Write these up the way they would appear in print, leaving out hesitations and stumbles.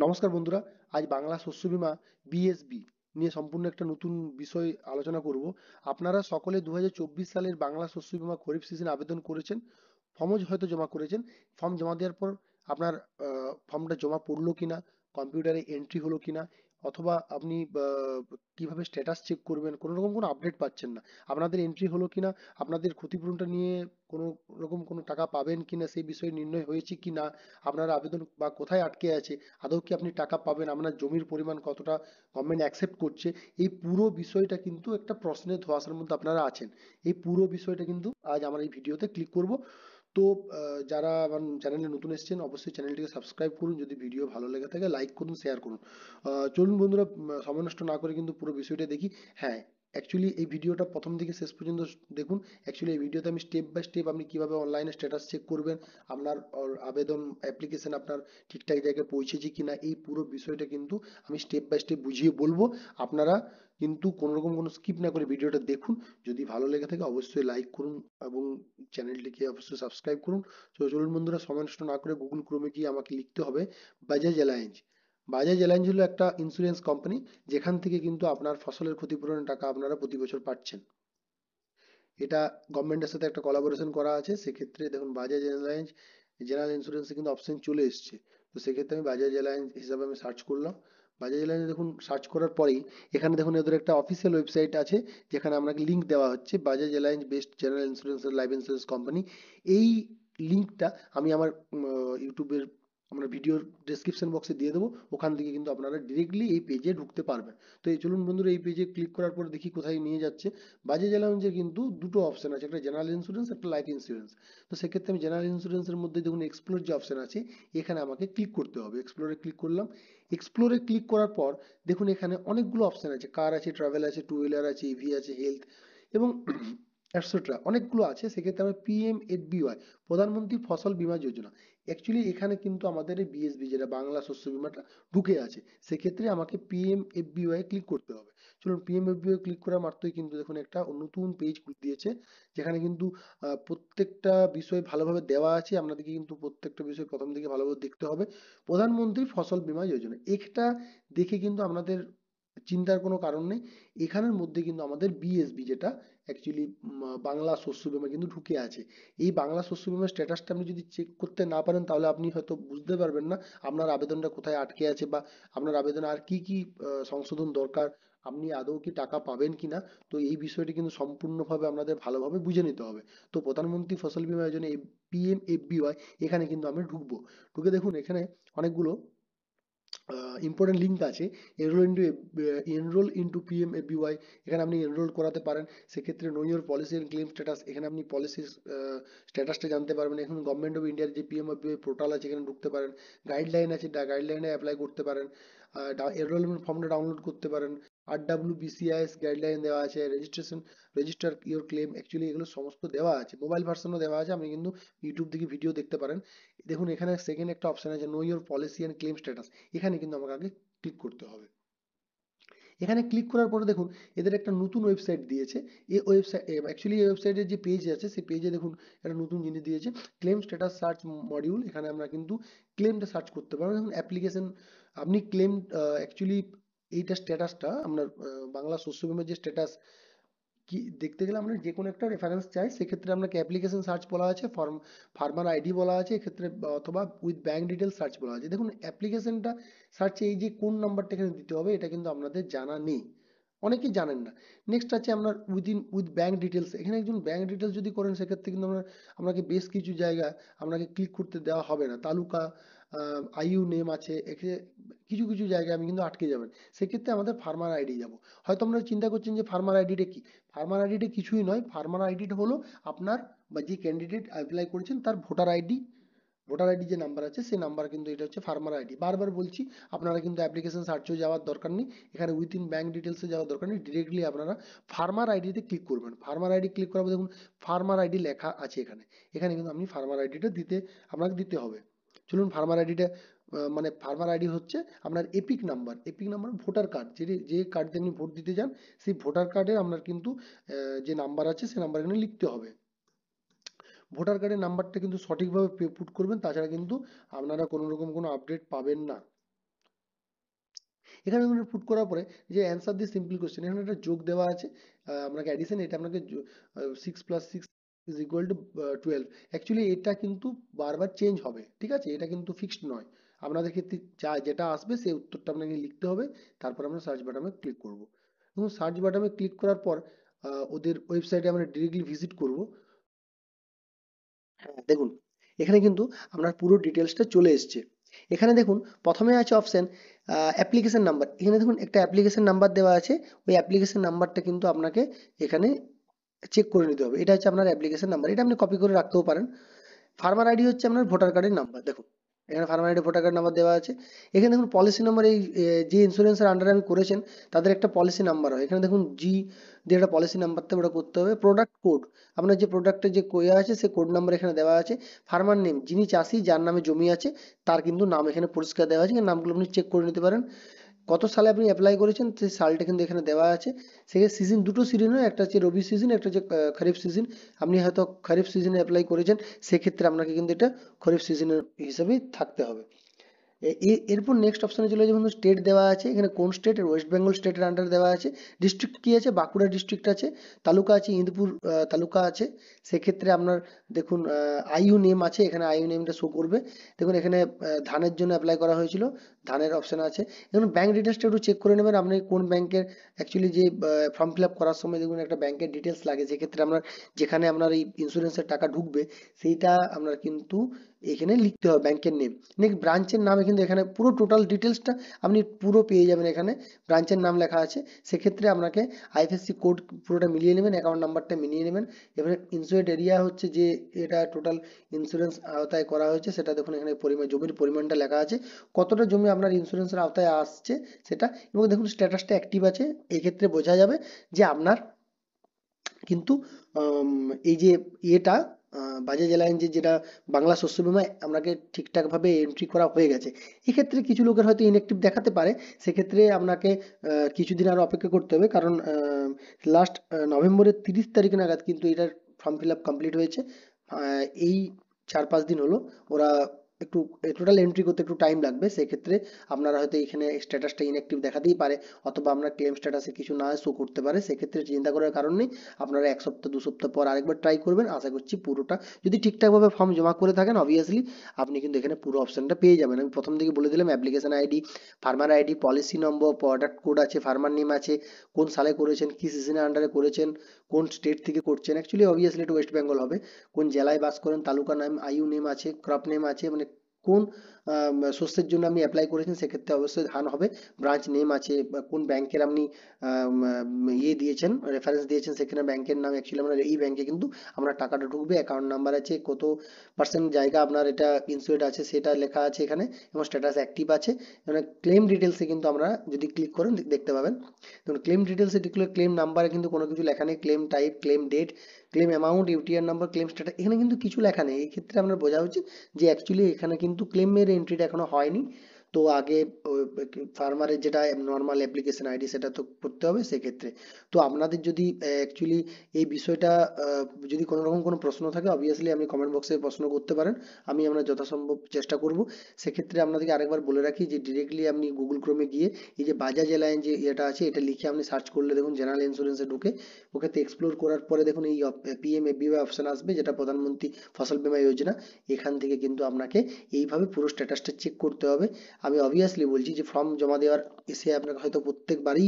নমস্কার বন্ধুরা। আজ বাংলা শস্য বীমা বিএসবি নিয়ে সম্পূর্ণ একটা নতুন বিষয় আলোচনা করব। আপনারা সকলে 2024 সালের বাংলা শস্য বীমা খরিফ সিজন আবেদন করেছেন, ফর্মও হয়তো জমা করেছেন। ফর্ম জমা দেওয়ার পর আপনার ফর্মটা জমা পড়লো কিনা, কম্পিউটারে এন্ট্রি হলো কিনা, অথবা আপনি কিভাবে স্ট্যাটাস চেক করবেন, কোনো রকম কোনো আপডেট পাচ্ছেন না। আপনাদের এন্ট্রি হলো কিনা, আপনাদের ক্ষতিপূরণটা নিয়ে কোনো রকম কোনো টাকা পাবেন কিনা সেই বিষয়ে নির্ণয় হয়েছে কিনা, আপনার আবেদন বা কোথায় আটকে আছে, আদৌ কি আপনি টাকা পাবেন, আপনার জমির পরিমাণ কতটা গভর্নমেন্ট অ্যাকসেপ্ট করছে, এই পুরো বিষয়টা কিন্তু একটা প্রশ্নের ধোঁয়াশার মধ্যে আপনারা আছেন। এই পুরো বিষয়টা কিন্তু আজ আমার এই ভিডিওতে ক্লিক করব। তো যারা আমার চ্যানেলে নতুন এসেছেন অবশ্যই চ্যানেলটিকে সাবস্ক্রাইব করুন, যদি ভিডিও ভালো লেগে থাকে লাইক করুন, শেয়ার করুন। চলুন বন্ধুরা, সময় নষ্ট না করে কিন্তু পুরো বিষয়টা দেখি। হ্যাঁ, অ্যাকচুয়ালি এই ভিডিওটা প্রথম থেকে শেষ পর্যন্ত দেখুন। অ্যাকচুয়ালি এই ভিডিওতে আমি স্টেপ বাই স্টেপ আপনি কিভাবে অনলাইনে স্ট্যাটাস চেক করবেন, আপনার আবেদন অ্যাপ্লিকেশন আপনার ঠিকঠাক জায়গায় পৌঁছেছে কিনা, এই পুরো বিষয়টা কিন্তু আমি স্টেপ বাই স্টেপ বুঝিয়ে বলবো। আপনারা কিন্তু কোনো রকম কোনো স্কিপ না করে ভিডিওটা দেখুন। যদি ভালো লেগে থাকে অবশ্যই লাইক করুন এবং চ্যানেলটিকে অবশ্যই সাবস্ক্রাইব করুন। তো চলুন বন্ধুরা, সময় নষ্ট না করে গুগল ক্রোমে গিয়ে আমাকে লিখতে হবে বাজাজ অ্যালায়েন্স। বাজাজ অ্যালায়েন্স হলো একটা ইন্স্যুরেন্স কোম্পানি, যেখান থেকে কিন্তু আপনার ফসলের ক্ষতিপূরণের টাকা আপনারা প্রতি বছর পাচ্ছেন। এটা গভর্নমেন্টের সাথে একটা কোলাবোরেশন করা আছে। সেক্ষেত্রে দেখুন বাজাজ অ্যালায়েন্স জেনারেল ইন্স্যুরেন্সে কিন্তু অপশন চলে এসছে। তো সেক্ষেত্রে আমি বাজাজ অ্যালায়েন্স হিসাবে আমি সার্চ করলাম। বাজাজ অ্যালায়েন্স দেখুন সার্চ করার পরেই এখানে দেখুন এদের একটা অফিসিয়াল ওয়েবসাইট আছে, যেখানে আপনাকে লিঙ্ক দেওয়া হচ্ছে Bajaj alliance best general insurance life insurance company. এই লিঙ্কটা আমি আমার ইউটিউবের আমরা ভিডিওর ডেসক্রিপশন বক্সে দিয়ে দেবো। ওখান থেকে কিন্তু আপনারা ডিরেক্টলি এই পেজে ঢুকতে পারবেন। তো এই চলুন বন্ধুরা, এই পেজে ক্লিক করার পর দেখি কোথায় নিয়ে যাচ্ছে। বাজাজ অ্যালায়েন্সের কিন্তু দুটো অপশন আছে, একটা জেনারেল ইন্স্যুরেন্স, একটা লাইফ ইন্স্যুরেন্স। তো সেক্ষেত্রে আমি জেনারেল ইন্স্যুরেন্সের মধ্যে দেখুন এক্সপ্লোর যে অপশন আছে, এখানে আমাকে ক্লিক করতে হবে। এক্সপ্লোরে ক্লিক করলাম। এক্সপ্লোরে ক্লিক করার পর দেখুন এখানে অনেকগুলো অপশন আছে, কার আছে, ট্রাভেল আছে, টু হুইলার আছে, ইভি আছে, হেলথ এবং এটসেট্রা অনেকগুলো আছে। সেক্ষেত্রে আমরা পিএমএফবিওয়াই, প্রধানমন্ত্রী ফসল বীমা যোজনা, অ্যাকচুয়ালি এখানে কিন্তু আমাদের এই বিএসবি যেটা বাংলা শস্য বীমাটা ঢুকে আছে। সেক্ষেত্রে আমাকে পিএমএফবিওয়াই ক্লিক করতে হবে। চলুন পিএমএফবিওয়াই ক্লিক করা মাত্রই কিন্তু দেখুন একটা নতুন পেজ খুলে দিয়েছে, যেখানে কিন্তু প্রত্যেকটা বিষয় ভালোভাবে দেওয়া আছে। আপনাদেরকে কিন্তু প্রত্যেকটা বিষয় প্রথম থেকে ভালোভাবে দেখতে হবে। প্রধানমন্ত্রী ফসল বীমা যোজনা, এটা দেখে কিন্তু আপনাদের চিন্তার কোনো কারণ নেই। এখানের মধ্যে কিন্তু আমাদের বিএসবি যেটা অ্যাকচুয়ালি বাংলা শস্য বীমা কিন্তু ঢুকে আছে। এই বাংলা শস্য বীমার স্ট্যাটাসটা আপনি যদি চেক করতে না পারেন তাহলে আপনি হয়তো বুঝতে পারবেন না আপনার আবেদনটা কোথায় আটকে আছে, বা আপনার আবেদনে আর কি কি সংশোধন দরকার, আপনি আদৌ কি টাকা পাবেন কিনা। তো এই বিষয়টি কিন্তু সম্পূর্ণভাবে আপনাদের ভালোভাবে বুঝে নিতে হবে। তো প্রধানমন্ত্রী ফসল বীমা যোজনা পিএমএফবিওয়াই, এখানে কিন্তু আমি ঢুকবো। ঢুকে দেখুন এখানে অনেকগুলো ইম্পর্টেন্ট লিঙ্ক আছে। এনরোল ইন্টু পিএমএফবিওয়াই, এখানে আপনি এনরোল করাতে পারেন। সেক্ষেত্রে know your policy and claim status, এখানে আপনি পলিসির স্ট্যাটাসটা জানতে পারবেন। এখন গভর্নমেন্ট অফ ইন্ডিয়ার যে পিএমএফবিওয়াই পোর্টাল আছে এখানে ঢুকতে পারেন। গাইডলাইন আছে, গাইডলাইনে অ্যাপ্লাই করতে পারেন। এনরোলমেন্ট ফর্মটা ডাউনলোড করতে পারেন। RWBCIS গাইডলাইন দেওয়া আছে, রেজিস্টার ইউর ক্লেম, অ্যাকচুয়ালি এগুলো সমস্ত দেওয়া আছে, মোবাইল ভার্সনও দেওয়া আছে। আপনি কিন্তু ইউটিউব থেকে ভিডিও দেখতে পারেন। দেখুন এখানে সেকেন্ড একটা অপশন আছে no your policy and claim status, এখানে কিন্তু আমাকে আগে ক্লিক করতে হবে। এখানে ক্লিক করার পরে দেখুন এদের একটা নতুন ওয়েবসাইট দিয়েছে। এই ওয়েবসাইট অ্যাকচুয়ালি এই ওয়েবসাইটের যে পেজ আছে সেই পেজে দেখুন একটা নতুন জিনিস দিয়েছে, ক্লেম স্ট্যাটাস সার্চ মডিউল। এখানে আমরা কিন্তু ক্লেমটা সার্চ করতে পারবো। দেখুন অ্যাপ্লিকেশন, আপনি ক্লেম অ্যাকচুয়ালি এইটা স্ট্যাটাসটা আপনার বাংলা শস্য বীমার যে স্ট্যাটাস কি দেখতে গেলে আমরা যে কোনো একটা রেফারেন্স চাই। সেক্ষেত্রে আপনাকে অ্যাপ্লিকেশন সার্চ বলা আছে, ফার্মার আইডি বলা আছে এক্ষেত্রে, অথবা উইথ ব্যাংক ডিটেলস সার্চ বলা আছে। দেখুন অ্যাপ্লিকেশনটা সার্চে এই যে কোন নাম্বারটা এখানে দিতে হবে এটা কিন্তু আপনাদের জানা নেই, অনেকেই জানেন না। নেক্সট আছে আপনার উইথ ব্যাংক ডিটেলস, এখানে একজন ব্যাংক ডিটেলস যদি করেন সেক্ষেত্রে কিন্তু আপনাকে বেশ কিছু জায়গা আপনাকে ক্লিক করতে দেওয়া হবে না। তালুকা, আইইউ নেম আছে এখানে, কিছু কিছু জায়গায় আমি কিন্তু আটকে যাবেন। সেক্ষেত্রে আমাদের ফার্মার আইডি যাব। হয়তো আপনারা চিন্তা করছেন যে ফার্মার আইডিটা কি। ফার্মার আইডিটা কিছুই নয়, ফার্মার আইডিটা হলো আপনার বা যে ক্যান্ডিডেট অ্যাপ্লাই করেছেন তার ভোটার আইডি। ভোটার আইডি যে নাম্বার আছে সেই নাম্বার কিন্তু এটা হচ্ছে ফার্মার আইডি। বারবার বলছি আপনারা কিন্তু অ্যাপ্লিকেশন সার্চেও যাওয়ার দরকার নেই, এখানে উইথিন ব্যাংক ডিটেলসে যাওয়ার দরকার নেই, ডিরেক্টলি আপনারা ফার্মার আইডিতে ক্লিক করবেন। ফার্মার আইডি ক্লিক করার পর দেখুন ফার্মার আইডি লেখা আছে এখানে। এখানে কিন্তু আপনি ফার্মার আইডিটা আপনাকে দিতে হবে। চলুন ফার্মার আইডিটা, মানে ফার্মার আইডি হচ্ছে আপনার epic number. Epic number voter card, যে কার্ড দিয়ে আপনি ভোট দিতে যান সেই ভোটার কার্ডে আপনার কিন্তু যে নাম্বার আছে সেই নাম্বার এখানে লিখতে হবে। ভোটার কার্ডের নাম্বারটা কিন্তু সঠিকভাবে পুট করবেন, তাছাড়া কিন্তু আপনারা কোনো রকম কোনো আপডেট পাবেন না। এখানে দেখুন পুট করার পরে যে অ্যান্সার দি সিম্পল কোশ্চেন, এখানে একটা যোগ দেওয়া আছে, আপনাকে অ্যাডিশন, এটা আপনাকে 6 + 6 ইজ ইকুয়াল টু 12। অ্যাকচুয়ালি এটা কিন্তু বারবার চেঞ্জ হবে, ঠিক আছে, এটা কিন্তু ফিক্সড নয়। আপনাদের ক্ষেত্রে যা যেটা আসবে সেই উত্তরটা আপনাকে লিখতে হবে, তারপর আমরা সার্চ বাটনে ক্লিক করব। এবং সার্চ বাটনে ক্লিক করার পর ওদের ওয়েবসাইটে আমরা ডিরেক্টলি ভিজিট করব। হ্যাঁ, দেখুন এখানে কিন্তু আপনার পুরো ডিটেলসটা চলে এসছে। এখানে দেখুন প্রথমে আছে অপশন অ্যাপ্লিকেশন নাম্বার, এখানে দেখুন একটা অ্যাপ্লিকেশন নাম্বার দেওয়া আছে, ওই অ্যাপ্লিকেশন নাম্বারটা কিন্তু আপনাকে এখানে চেক করে নিতে হবে। এটা হচ্ছে আপনার অ্যাপ্লিকেশন নাম্বার, এটা আপনি কপি করে রাখতেও পারেন। ফার্মার আইডি হচ্ছে আপনার ভোটার কার্ডের নাম্বার, দেখুন এখানে farmer ID voter card number দেওয়া আছে। এখানে দেখুন পলিসি নাম্বার, এই যে ইন্স্যুরেন্সের আন্ডারে আমি করেছেন তাদের একটা পলিসি নাম্বার হয়, এখানে দেখুন জি দিয়ে একটা পলিসি নাম্বারটা ওটা করতে হবে। প্রোডাক্ট কোড, আপনার যে প্রোডাক্টের যে কোয়া আছে সে কোড নাম্বার এখানে দেওয়া আছে। ফার্মার নেম, যিনি চাষি যার নামে জমি আছে তার কিন্তু নাম এখানে পরিষ্কার দেওয়া আছে, নামগুলো আপনি চেক করে নিতে পারেন। কত সালে আপনি অ্যাপ্লাই করেছেন সেই সালটা কিন্তু এখানে দেওয়া আছে। সেখানে সিজন, দুটো সিজন হয়, একটা হচ্ছে রবি সিজন, একটা হচ্ছে খরিফ সিজন। আপনি হয়তো খরিফ সিজনে অ্যাপ্লাই করেছেন, সেক্ষেত্রে আপনাকে কিন্তু এটা খরিফ সিজনের হিসাবেই থাকতে হবে। এরপর নেক্সট অপশনে চলে যাবে, স্টেট দেওয়া আছে, এখানে কোন স্টেট, ওয়েস্ট বেঙ্গল স্টেটের আন্ডারে দেওয়া আছে। ডিস্ট্রিক্ট কি আছে, বাঁকুড়া ডিস্ট্রিক্ট আছে। তালুকা আছে, ইন্দুপুর তালুকা আছে। সেক্ষেত্রে আপনার দেখুন আইইউ নেম আছে, এখানে আইইউ নেমটা শো করবে। দেখুন এখানে ধানের জন্য অ্যাপ্লাই করা হয়েছিল, ধানের অপশন আছে। দেখুন ব্যাংক ডিটেলসটা একটু চেক করে নেবেন, আপনি কোন ব্যাংকের অ্যাকচুয়ালি যে ফর্ম ফিল আপ করার সময় দেখুন একটা ব্যাংকের ডিটেলস লাগে, সেক্ষেত্রে আপনার যেখানে আপনার এই ইন্স্যুরেন্সের টাকা ঢুকবে সেইটা আপনার কিন্তু এখানে লিখতে হবে ব্যাংকের নেম। নেক্সট ব্রাঞ্চের নামে কিন্তু এখানে পুরো টোটাল ডিটেলসটা আপনি পুরো পেয়ে যাবেন, এখানে ব্রাঞ্চের নাম লেখা আছে। সেক্ষেত্রে আপনাকে আইএফএসসি কোড পুরোটা মিলিয়ে নেবেন, অ্যাকাউন্ট নাম্বারটা মিলিয়ে নেবেন। এবারে ইন্স্যুরেড এরিয়া হচ্ছে যে এটা টোটাল ইন্স্যুরেন্স আওতায় করা হয়েছে সেটা দেখুন, এখানে পরিমাণ জমির পরিমাণটা লেখা আছে, কতটা জমি আপনার ইন্স্যুরেন্সের আওতায় আসছে সেটা। এবং দেখুন স্ট্যাটাসটা অ্যাক্টিভ আছে, এক্ষেত্রে বোঝা যাবে যে আপনার কিন্তু এই যে ইয়েটা বাজাজ অ্যালায়েন্সের যেটা বাংলা শস্য বীমা আপনাকে ঠিকঠাকভাবে এন্ট্রি করা হয়ে গেছে। এক্ষেত্রে কিছু লোকের হয়তো ইনঅ্যাক্টিভ দেখাতে পারে, সেক্ষেত্রে আপনাকে কিছুদিন আরও অপেক্ষা করতে হবে, কারণ লাস্ট নভেম্বরের 30 তারিখ নাগাদ কিন্তু এটার ফর্ম ফিল আপ কমপ্লিট হয়েছে। এই 4-5 দিন হলো ওরা একটু টোটাল এন্ট্রি করতে একটু টাইম লাগবে, সেক্ষেত্রে আপনারা হয়তো এখানে স্ট্যাটাসটা ইনঅ্যাক্টিভ দেখাতেই পারে, অথবা আপনার ক্লেম স্ট্যাটাসে কিছু না শো করতে পারে। সেক্ষেত্রে চিন্তা করার কারণ নেই, আপনারা 1 সপ্তাহ 2 সপ্তাহ পর আরেকবার ট্রাই করবেন, আশা করছি পুরোটা যদি ঠিকঠাকভাবে ফর্ম জমা করে থাকেন অবভিয়াসলি আপনি কিন্তু এখানে পুরো অপশনটা পেয়ে যাবেন। আমি প্রথম দিকে বলে দিলাম application ID, farmer ID, policy number, product code আছে, ফার্মার নেম আছে, কোন সালে করেছেন, কি সিজনের আন্ডারে করেছেন, কোন স্টেট থেকে করছেন, অ্যাকচুয়ালি অবভিয়াসলি এটা ওয়েস্ট বেঙ্গল হবে, কোন জেলায় বাস করেন, তালুকা নাম, আইইউ নেম আছে, ক্রপ নেম আছে, মানে কোন শস্যের জন্য আপনি অ্যাপ্লাই করেছেন সেক্ষেত্রে অবশ্যই ধান হবে, ব্রাঞ্চ নেম আছে, বা কোন ব্যাংকের আপনি ইয়ে দিয়েছেন, রেফারেন্স দিয়েছেন, সেখানে ব্যাংকের নাম, অ্যাকচুয়ালি আপনার এই ব্যাংকে কিন্তু আপনার টাকাটা ঢুকবে, অ্যাকাউন্ট নাম্বার আছে, কত পার্সেন্ট জায়গা আপনার এটা ইনসুরেড আছে সেটা লেখা আছে এখানে, এবং স্ট্যাটাস অ্যাক্টিভ আছে। মানে ক্লেম ডিটেলসে কিন্তু আমরা যদি ক্লিক করেন দেখতে পাবেন, দেখুন ক্লেম ডিটেলসে দেখলে ক্লেম নাম্বারে কিন্তু কোনো কিছু লেখা নেই, claim type, claim date, claim amount, UTR number, claim status, এখানে কিন্তু কিছু লেখা নেই। এই ক্ষেত্রে আপনার বোঝা উচিত যে অ্যাকচুয়ালি এখানে কিন্তু ক্লেমের এন্ট্রিটা এখনো হয়নি। তো আগে ফার্মারের যেটা নর্মাল অ্যাপ্লিকেশন আইডি সেটা তো করতে হবে সেক্ষেত্রে। তো আপনাদের যদি অ্যাকচুয়ালি এই বিষয়টা যদি কোনো রকম কোনো প্রশ্ন থাকে অবভিয়াসলি আপনি কমেন্ট বক্সে প্রশ্ন করতে পারেন, আমি আমরা যথাসম্ভব চেষ্টা করব। সেক্ষেত্রে আপনাদেরকে আরেকবার বলে রাখি যে ডিরেক্টলি আপনি গুগল ক্রোমে গিয়ে এই যে বাজাজ অ্যালায়েন্স যে এটা আছে এটা লিখে আপনি সার্চ করলে দেখুন জেনারেল ইন্স্যুরেন্সে ঢুকে ওখানে এক্সপ্লোর করার পরে দেখুন এই পিএমএবিওয়াই অপশন আসবে, যেটা প্রধানমন্ত্রী ফসল বীমা যোজনা। এখান থেকে কিন্তু আপনাকে এইভাবে পুরো স্ট্যাটাসটা চেক করতে হবে। আমি অবভিয়াসলি বলছি যে ফর্ম জমা দেওয়ার এসে আপনাকে হয়তো প্রত্যেকবারই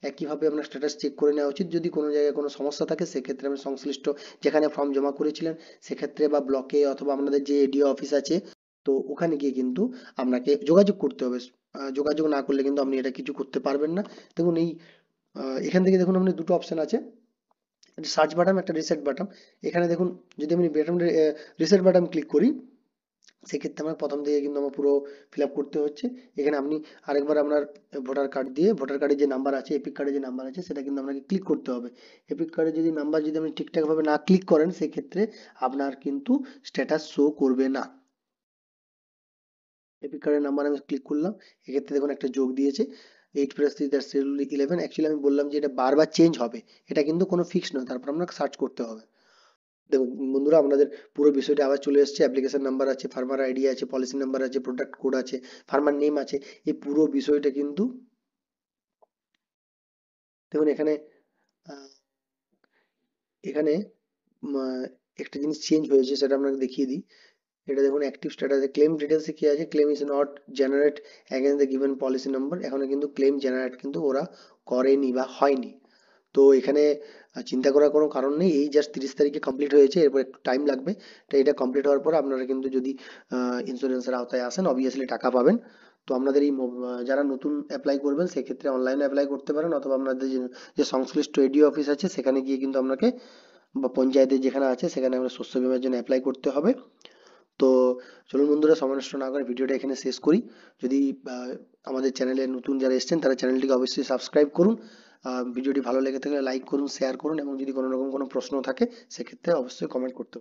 একইভাবে আপনার স্ট্যাটাস চেক করে নেওয়া উচিত, যদি কোনো জায়গায় কোনো সমস্যা থাকে সেক্ষেত্রে আপনি সংশ্লিষ্ট যেখানে ফর্ম জমা করেছিলেন সেক্ষেত্রে বা ব্লকে অথবা আপনাদের যে এডিও অফিস আছে তো ওখানে গিয়ে কিন্তু আপনাকে যোগাযোগ করতে হবে। যোগাযোগ না করলে কিন্তু আপনি এটা কিছু করতে পারবেন না। দেখুন এই এখান থেকে দেখুন আপনি দুটো অপশন আছে, একটা সার্চ বাটন, একটা রিসেট বাটন। এখানে দেখুন যদি আমি বাটন রিসেট বাটন ক্লিক করি সেক্ষেত্রে আমার প্রথম দিকে কিন্তু আমার পুরো ফিল আপ করতে হচ্ছে। এখানে আপনি আরেকবার আপনার ভোটার কার্ড দিয়ে ভোটার কার্ডের যে নাম্বার আছে, এপিক কার্ডের যে নাম্বার আছে সেটা কিন্তু আপনাকে ক্লিক করতে হবে। এপিক কার্ডের যদি নাম্বার যদি আপনি ঠিকঠাকভাবে না ক্লিক করেন সেক্ষেত্রে আপনার কিন্তু স্ট্যাটাস শো করবে না। এপিক কার্ডের নাম্বার আমি ক্লিক করলাম, এক্ষেত্রে দেখুন একটা যোগ দিয়েছে 8+3 অ্যাকচুয়ালি আমি বললাম যে এটা বারবার চেঞ্জ হবে, এটা কিন্তু কোনো ফিক্স নয়, তারপর আপনাকে সার্চ করতে হবে। দেখুন বন্ধুরা আপনাদের পুরো বিষয়টা আবার চলে এসেছে, অ্যাপ্লিকেশন নাম্বার আছে, ফার্মার আইডি আছে, পলিসি নাম্বার আছে, প্রোডাক্ট কোড আছে, ফার্মার নেম আছে, এই পুরো বিষয়টা কিন্তু দেখুন এখানে আহ, এখানে উম, আহ, একটা জিনিস চেঞ্জ হয়েছে, সেটা আপনাকে দেখিয়ে দিই। এটা দেখুন অ্যাক্টিভ স্ট্যাটাসে ক্লেম ডিটেলসে কি আছে, claim is not generate against the given policy number. এখনো কিন্তু ক্লেম জেনারেট কিন্তু ওরা করেনি বা হয়নি। তো এখানে চিন্তা করার কোনো কারণ নেই, এই জাস্ট 30 তারিখে কমপ্লিট হয়েছে, এরপর একটু টাইম লাগবে। তো এটা কমপ্লিট হওয়ার পর আপনারা কিন্তু যদি ইন্স্যুরেন্সের আওতায় আসেন অবভিয়াসলি টাকা পাবেন। তো আপনাদের এই যারা নতুন অ্যাপ্লাই করবেন সেক্ষেত্রে অনলাইনে অ্যাপ্লাই করতে পারেন, অথবা আপনাদের যে যে সংশ্লিষ্ট এডিও অফিস আছে সেখানে গিয়ে কিন্তু আপনাকে, বা পঞ্চায়েতে যেখানে আছে সেখানে আমরা শস্য বীমার জন্য অ্যাপ্লাই করতে হবে। তো চলুন বন্ধুরা, সময় নষ্ট না করে ভিডিওটা এখানে শেষ করি। যদি আমাদের চ্যানেলে নতুন যারা এসেছেন তারা চ্যানেলটিকে অবশ্যই সাবস্ক্রাইব করুন। ভিডিওটি ভালো লেগে থাকলে লাইক করুন, শেয়ার করুন, এবং যদি কোনো রকম কোনো প্রশ্ন থাকে সেক্ষেত্রে অবশ্যই কমেন্ট করতে পারেন।